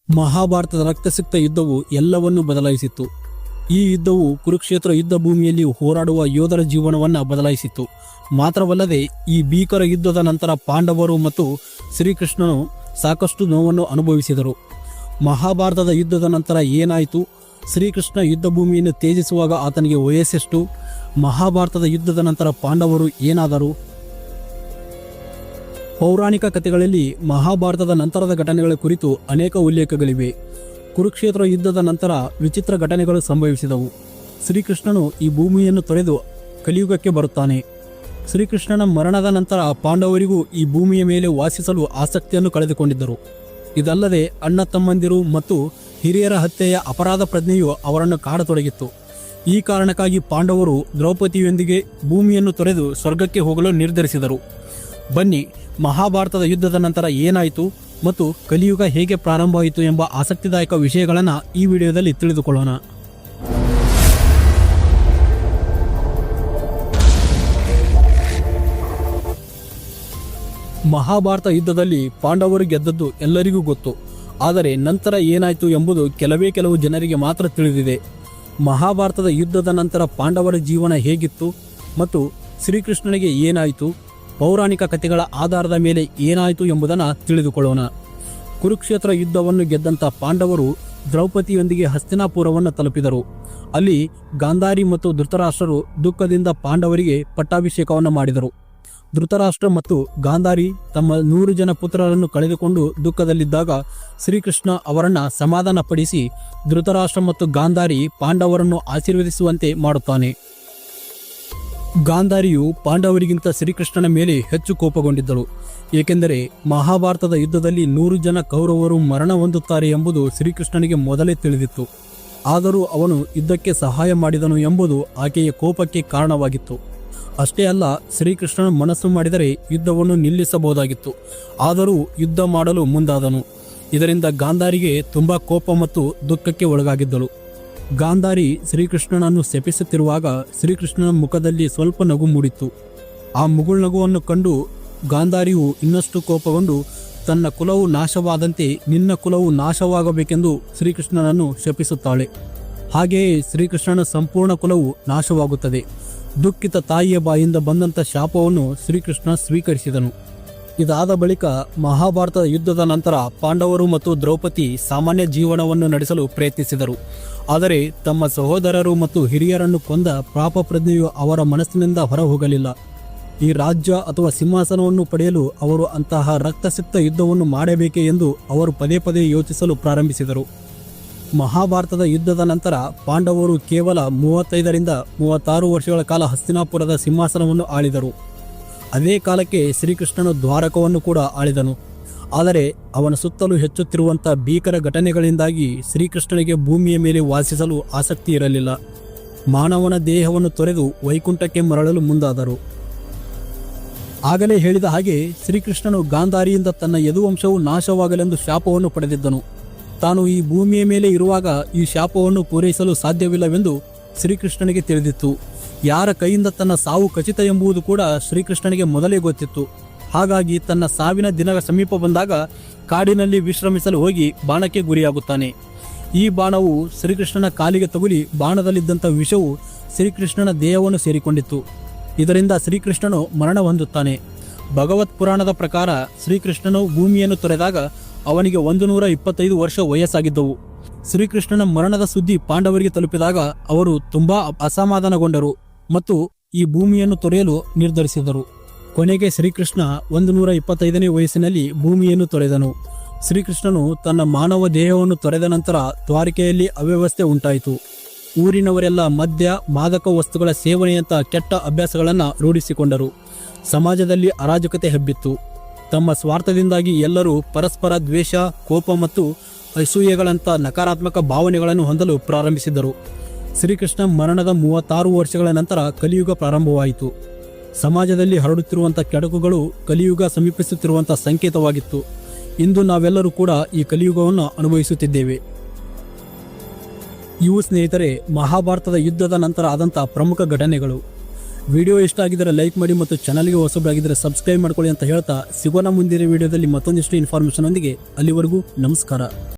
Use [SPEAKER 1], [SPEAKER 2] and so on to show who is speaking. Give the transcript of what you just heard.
[SPEAKER 1] ಮಹಾಭಾರತದ ರಕ್ತಸಿಕ್ತ ಯುದ್ಧವು ಎಲ್ಲವನ್ನೂ ಬದಲಾಯಿಸಿತ್ತು. ಈ ಯುದ್ಧವು ಕುರುಕ್ಷೇತ್ರ ಯುದ್ಧ ಭೂಮಿಯಲ್ಲಿ ಹೋರಾಡುವ ಯೋಧರ ಜೀವನವನ್ನು ಬದಲಾಯಿಸಿತ್ತು. ಮಾತ್ರವಲ್ಲದೆ ಈ ಭೀಕರ ಯುದ್ಧದ ನಂತರ ಪಾಂಡವರು ಮತ್ತು ಶ್ರೀಕೃಷ್ಣನು ಸಾಕಷ್ಟು ನೋವನ್ನು ಅನುಭವಿಸಿದರು. ಮಹಾಭಾರತದ ಯುದ್ಧದ ನಂತರ ಏನಾಯಿತು? ಶ್ರೀಕೃಷ್ಣ ಯುದ್ಧ ಭೂಮಿಯನ್ನು ತ್ಯಜಿಸುವಾಗ ಆತನಿಗೆ ವಯಸ್ಸೆಷ್ಟು? ಮಹಾಭಾರತದ ಯುದ್ಧದ ನಂತರ ಪಾಂಡವರು ಏನಾದರು? ಪೌರಾಣಿಕ ಕಥೆಗಳಲ್ಲಿ ಮಹಾಭಾರತದ ನಂತರದ ಘಟನೆಗಳ ಕುರಿತು ಅನೇಕ ಉಲ್ಲೇಖಗಳಿವೆ. ಕುರುಕ್ಷೇತ್ರ ಯುದ್ಧದ ನಂತರ ವಿಚಿತ್ರ ಘಟನೆಗಳು ಸಂಭವಿಸಿದವು. ಶ್ರೀಕೃಷ್ಣನು ಈ ಭೂಮಿಯನ್ನು ತೊರೆದು ಕಲಿಯುಗಕ್ಕೆ ಬರುತ್ತಾನೆ. ಶ್ರೀಕೃಷ್ಣನ ಮರಣದ ನಂತರ ಪಾಂಡವರಿಗೂ ಈ ಭೂಮಿಯ ಮೇಲೆ ವಾಸಿಸಲು ಆಸಕ್ತಿಯನ್ನು ಕಳೆದುಕೊಂಡಿದ್ದರು. ಇದಲ್ಲದೆ ಅಣ್ಣ ತಮ್ಮಂದಿರು ಮತ್ತು ಹಿರಿಯರ ಹತ್ಯೆಯ ಅಪರಾಧ ಪ್ರಜ್ಞೆಯು ಅವರನ್ನು ಕಾಡತೊಡಗಿತ್ತು. ಈ ಕಾರಣಕ್ಕಾಗಿ ಪಾಂಡವರು ದ್ರೌಪದಿಯೊಂದಿಗೆ ಭೂಮಿಯನ್ನು ತೊರೆದು ಸ್ವರ್ಗಕ್ಕೆ ಹೋಗಲು ನಿರ್ಧರಿಸಿದರು. ಬನ್ನಿ, ಮಹಾಭಾರತದ ಯುದ್ಧದ ನಂತರ ಏನಾಯಿತು ಮತ್ತು ಕಲಿಯುಗ ಹೇಗೆ ಪ್ರಾರಂಭವಾಯಿತು ಎಂಬ ಆಸಕ್ತಿದಾಯಕ ವಿಷಯಗಳನ್ನು ಈ ವಿಡಿಯೋದಲ್ಲಿ ತಿಳಿದುಕೊಳ್ಳೋಣ. ಮಹಾಭಾರತ ಯುದ್ಧದಲ್ಲಿ ಪಾಂಡವರು ಗೆದ್ದದ್ದು ಎಲ್ಲರಿಗೂ ಗೊತ್ತು. ಆದರೆ ನಂತರ ಏನಾಯಿತು ಎಂಬುದು ಕೆಲವು ಜನರಿಗೆ ಮಾತ್ರ ತಿಳಿದಿದೆ. ಮಹಾಭಾರತದ ಯುದ್ಧದ ನಂತರ ಪಾಂಡವರ ಜೀವನ ಹೇಗಿತ್ತು ಮತ್ತು ಶ್ರೀಕೃಷ್ಣನಿಗೆ ಏನಾಯಿತು, ಪೌರಾಣಿಕ ಕಥೆಗಳ ಆಧಾರದ ಮೇಲೆ ಏನಾಯಿತು ಎಂಬುದನ್ನು ತಿಳಿದುಕೊಳ್ಳೋಣ. ಕುರುಕ್ಷೇತ್ರ ಯುದ್ಧವನ್ನು ಗೆದ್ದಂಥ ಪಾಂಡವರು ದ್ರೌಪದಿಯೊಂದಿಗೆ ಹಸ್ತಿನಾಪುರವನ್ನು ತಲುಪಿದರು. ಅಲ್ಲಿ ಗಾಂಧಾರಿ ಮತ್ತು ಧೃತರಾಷ್ಟ್ರರು ದುಃಖದಿಂದ ಪಾಂಡವರಿಗೆ ಪಟ್ಟಾಭಿಷೇಕವನ್ನು ಮಾಡಿದರು. ಧೃತರಾಷ್ಟ್ರ ಮತ್ತು ಗಾಂಧಾರಿ ತಮ್ಮ 100 ಜನ ಪುತ್ರರನ್ನು ಕಳೆದುಕೊಂಡು ದುಃಖದಲ್ಲಿದ್ದಾಗ ಶ್ರೀಕೃಷ್ಣ ಅವರನ್ನು ಸಮಾಧಾನಪಡಿಸಿ ಧೃತರಾಷ್ಟ್ರ ಮತ್ತು ಗಾಂಧಾರಿ ಪಾಂಡವರನ್ನು ಆಶೀರ್ವದಿಸುವಂತೆ ಮಾಡುತ್ತಾನೆ. ಗಾಂಧಾರಿಯು ಪಾಂಡವರಿಗಿಂತ ಶ್ರೀಕೃಷ್ಣನ ಮೇಲೆ ಹೆಚ್ಚು ಕೋಪಗೊಂಡಿದ್ದಳು. ಏಕೆಂದರೆ ಮಹಾಭಾರತದ ಯುದ್ಧದಲ್ಲಿ 100 ಜನ ಕೌರವರು ಮರಣ ಹೊಂದುತ್ತಾರೆ ಎಂಬುದು ಶ್ರೀಕೃಷ್ಣನಿಗೆ ಮೊದಲೇ ತಿಳಿದಿತ್ತು. ಆದರೂ ಅವನು ಯುದ್ಧಕ್ಕೆ ಸಹಾಯ ಮಾಡಿದನು ಎಂಬುದು ಆಕೆಯ ಕೋಪಕ್ಕೆ ಕಾರಣವಾಗಿತ್ತು. ಅಷ್ಟೇ ಅಲ್ಲ, ಶ್ರೀಕೃಷ್ಣನ ಮನಸ್ಸು ಮಾಡಿದರೆ ಯುದ್ಧವನ್ನು ನಿಲ್ಲಿಸಬಹುದಾಗಿತ್ತು. ಆದರೂ ಯುದ್ಧ ಮಾಡಲು ಮುಂದಾದನು. ಇದರಿಂದ ಗಾಂಧಾರಿಗೆ ತುಂಬಾ ಕೋಪ ಮತ್ತು ದುಃಖಕ್ಕೆ ಒಳಗಾಗಿದ್ದಳು. ಗಾಂಧಾರಿ ಶ್ರೀಕೃಷ್ಣನನ್ನು ಶಪಿಸುತ್ತಿರುವಾಗ ಶ್ರೀಕೃಷ್ಣನ ಮುಖದಲ್ಲಿ ಸ್ವಲ್ಪ ನಗು ಮೂಡಿತ್ತು. ಆ ಮುಗುಳ್ನಗುವನ್ನು ಕಂಡು ಗಾಂಧಾರಿಯು ಇನ್ನಷ್ಟು ಕೋಪಗೊಂಡು ತನ್ನ ಕುಲವು ನಾಶವಾದಂತೆ ನಿನ್ನ ಕುಲವು ನಾಶವಾಗಬೇಕೆಂದು ಶ್ರೀಕೃಷ್ಣನನ್ನು ಶಪಿಸುತ್ತಾಳೆ. ಹಾಗೆಯೇ ಶ್ರೀಕೃಷ್ಣನ ಸಂಪೂರ್ಣ ಕುಲವು ನಾಶವಾಗುತ್ತದೆ. ದುಃಖಿತ ತಾಯಿಯ ಬಾಯಿಂದ ಬಂದಂಥ ಶಾಪವನ್ನು ಶ್ರೀಕೃಷ್ಣ ಸ್ವೀಕರಿಸಿದನು. ಇದಾದ ಬಳಿಕ ಮಹಾಭಾರತದ ಯುದ್ಧದ ನಂತರ ಪಾಂಡವರು ಮತ್ತು ದ್ರೌಪದಿ ಸಾಮಾನ್ಯ ಜೀವನವನ್ನು ನಡೆಸಲು ಪ್ರಯತ್ನಿಸಿದರು. ಆದರೆ ತಮ್ಮ ಸಹೋದರರು ಮತ್ತು ಹಿರಿಯರನ್ನು ಕೊಂದ ಪಾಪ ಪ್ರಜ್ಞೆಯು ಅವರ ಮನಸ್ಸಿನಿಂದ ಹೊರಹೋಗಲಿಲ್ಲ. ಈ ರಾಜ್ಯ ಅಥವಾ ಸಿಂಹಾಸನವನ್ನು ಪಡೆಯಲು ಅವರು ಅಂತಹ ರಕ್ತಸಿಕ್ತ ಯುದ್ಧವನ್ನು ಮಾಡಬೇಕೆ ಎಂದು ಅವರು ಪದೇ ಯೋಚಿಸಲು ಪ್ರಾರಂಭಿಸಿದರು. ಮಹಾಭಾರತದ ಯುದ್ಧದ ನಂತರ ಪಾಂಡವರು ಕೇವಲ 35ರಿಂದ 36 ವರ್ಷಗಳ ಕಾಲ ಹಸ್ತಿನಾಪುರದ ಸಿಂಹಾಸನವನ್ನು ಆಳಿದರು. ಅದೇ ಕಾಲಕ್ಕೆ ಶ್ರೀಕೃಷ್ಣನು ದ್ವಾರಕವನ್ನು ಕೂಡ ಆಳಿದನು. ಆದರೆ ಅವನ ಸುತ್ತಲೂ ಹೆಚ್ಚುತ್ತಿರುವಂಥ ಭೀಕರ ಘಟನೆಗಳಿಂದಾಗಿ ಶ್ರೀಕೃಷ್ಣನಿಗೆ ಭೂಮಿಯ ಮೇಲೆ ವಾಸಿಸಲು ಆಸಕ್ತಿ ಇರಲಿಲ್ಲ. ಮಾನವನ ದೇಹವನ್ನು ತೊರೆದು ವೈಕುಂಠಕ್ಕೆ ಮರಳಲು ಮುಂದಾದರು. ಆಗಲೇ ಹೇಳಿದ ಹಾಗೆ ಶ್ರೀಕೃಷ್ಣನು ಗಾಂಧಾರಿಯಿಂದ ತನ್ನ ಯದುವಂಶವು ನಾಶವಾಗಲೆಂದು ಶಾಪವನ್ನು ಪಡೆದಿದ್ದನು. ತಾನು ಈ ಭೂಮಿಯ ಮೇಲೆ ಇರುವಾಗ ಈ ಶಾಪವನ್ನು ಪೂರೈಸಲು ಸಾಧ್ಯವಿಲ್ಲವೆಂದು ಶ್ರೀಕೃಷ್ಣನಿಗೆ ತಿಳಿದಿತ್ತು. ಯಾರ ಕೈಯಿಂದ ತನ್ನ ಸಾವು ಖಚಿತ ಎಂಬುದು ಕೂಡ ಶ್ರೀಕೃಷ್ಣನಿಗೆ ಮೊದಲೇ ಗೊತ್ತಿತ್ತು. ಹಾಗಾಗಿ ತನ್ನ ಸಾವಿನ ದಿನ ಸಮೀಪ ಬಂದಾಗ ಕಾಡಿನಲ್ಲಿ ವಿಶ್ರಮಿಸಲು ಹೋಗಿ ಬಾಣಕ್ಕೆ ಗುರಿಯಾಗುತ್ತಾನೆ. ಈ ಬಾಣವು ಶ್ರೀಕೃಷ್ಣನ ಕಾಲಿಗೆ ತಗುಲಿ ಬಾಣದಲ್ಲಿದ್ದಂಥ ವಿಷವು ಶ್ರೀಕೃಷ್ಣನ ದೇಹವನ್ನು ಸೇರಿಕೊಂಡಿತ್ತು. ಇದರಿಂದ ಶ್ರೀಕೃಷ್ಣನು ಮರಣ ಹೊಂದುತ್ತಾನೆ. ಭಗವತ್ ಪುರಾಣದ ಪ್ರಕಾರ ಶ್ರೀಕೃಷ್ಣನು ಭೂಮಿಯನ್ನು ತೊರೆದಾಗ ಅವನಿಗೆ 125 ವರ್ಷ ವಯಸ್ಸಾಗಿದ್ದವು. ಶ್ರೀಕೃಷ್ಣನ ಮರಣದ ಸುದ್ದಿ ಪಾಂಡವರಿಗೆ ತಲುಪಿದಾಗ ಅವರು ತುಂಬಾ ಅಸಮಾಧಾನಗೊಂಡರು ಮತ್ತು ಈ ಭೂಮಿಯನ್ನು ತೊರೆಯಲು ನಿರ್ಧರಿಸಿದರು. ಕೊನೆಗೆ ಶ್ರೀಕೃಷ್ಣ 125ನೇ ವಯಸ್ಸಿನಲ್ಲಿ ಭೂಮಿಯನ್ನು ತೊರೆದನು. ಶ್ರೀಕೃಷ್ಣನು ತನ್ನ ಮಾನವ ದೇಹವನ್ನು ತೊರೆದ ನಂತರ ದ್ವಾರಕೆಯಲ್ಲಿ ಅವ್ಯವಸ್ಥೆ ಉಂಟಾಯಿತು. ಊರಿನವರೆಲ್ಲ ಮದ್ಯ, ಮಾದಕ ವಸ್ತುಗಳ ಸೇವನೆಯಂಥ ಕೆಟ್ಟ ಅಭ್ಯಾಸಗಳನ್ನು ರೂಢಿಸಿಕೊಂಡರು. ಸಮಾಜದಲ್ಲಿ ಅರಾಜಕತೆ ಹಬ್ಬಿತ್ತು. ತಮ್ಮ ಸ್ವಾರ್ಥದಿಂದಾಗಿ ಎಲ್ಲರೂ ಪರಸ್ಪರ ದ್ವೇಷ, ಕೋಪ ಮತ್ತು ಅಸೂಯೆಗಳಂಥ ನಕಾರಾತ್ಮಕ ಭಾವನೆಗಳನ್ನು ಹೊಂದಲು ಪ್ರಾರಂಭಿಸಿದರು. ಶ್ರೀಕೃಷ್ಣ ಮರಣದ 36 ವರ್ಷಗಳ ನಂತರ ಕಲಿಯುಗ ಪ್ರಾರಂಭವಾಯಿತು. ಸಮಾಜದಲ್ಲಿ ಹರಡುತ್ತಿರುವಂಥ ಕೆಡಕುಗಳು ಕಲಿಯುಗ ಸಮೀಪಿಸುತ್ತಿರುವಂಥ ಸಂಕೇತವಾಗಿತ್ತು. ಇಂದು ನಾವೆಲ್ಲರೂ ಕೂಡ ಈ ಕಲಿಯುಗವನ್ನು ಅನುಭವಿಸುತ್ತಿದ್ದೇವೆ. ಇವು ಸ್ನೇಹಿತರೆ ಮಹಾಭಾರತದ ಯುದ್ಧದ ನಂತರ ಆದಂಥ ಪ್ರಮುಖ ಘಟನೆಗಳು. ವಿಡಿಯೋ ಇಷ್ಟ ಆಗಿದ್ದರೆ ಲೈಕ್ ಮಾಡಿ ಮತ್ತು ಚಾನಲ್ಗೆ ಹೊಸಬರಾಗಿದ್ದರೆ ಸಬ್ಸ್ಕ್ರೈಬ್ ಮಾಡ್ಕೊಳ್ಳಿ ಅಂತ ಹೇಳ್ತಾ ಸಿಗೋಣ ಮುಂದಿನ ವಿಡಿಯೋದಲ್ಲಿ ಮತ್ತೊಂದಿಷ್ಟು ಇನ್ಫಾರ್ಮೇಷನ್ ಒಂದಿಗೆ. ಅಲ್ಲಿವರೆಗೂ ನಮಸ್ಕಾರ.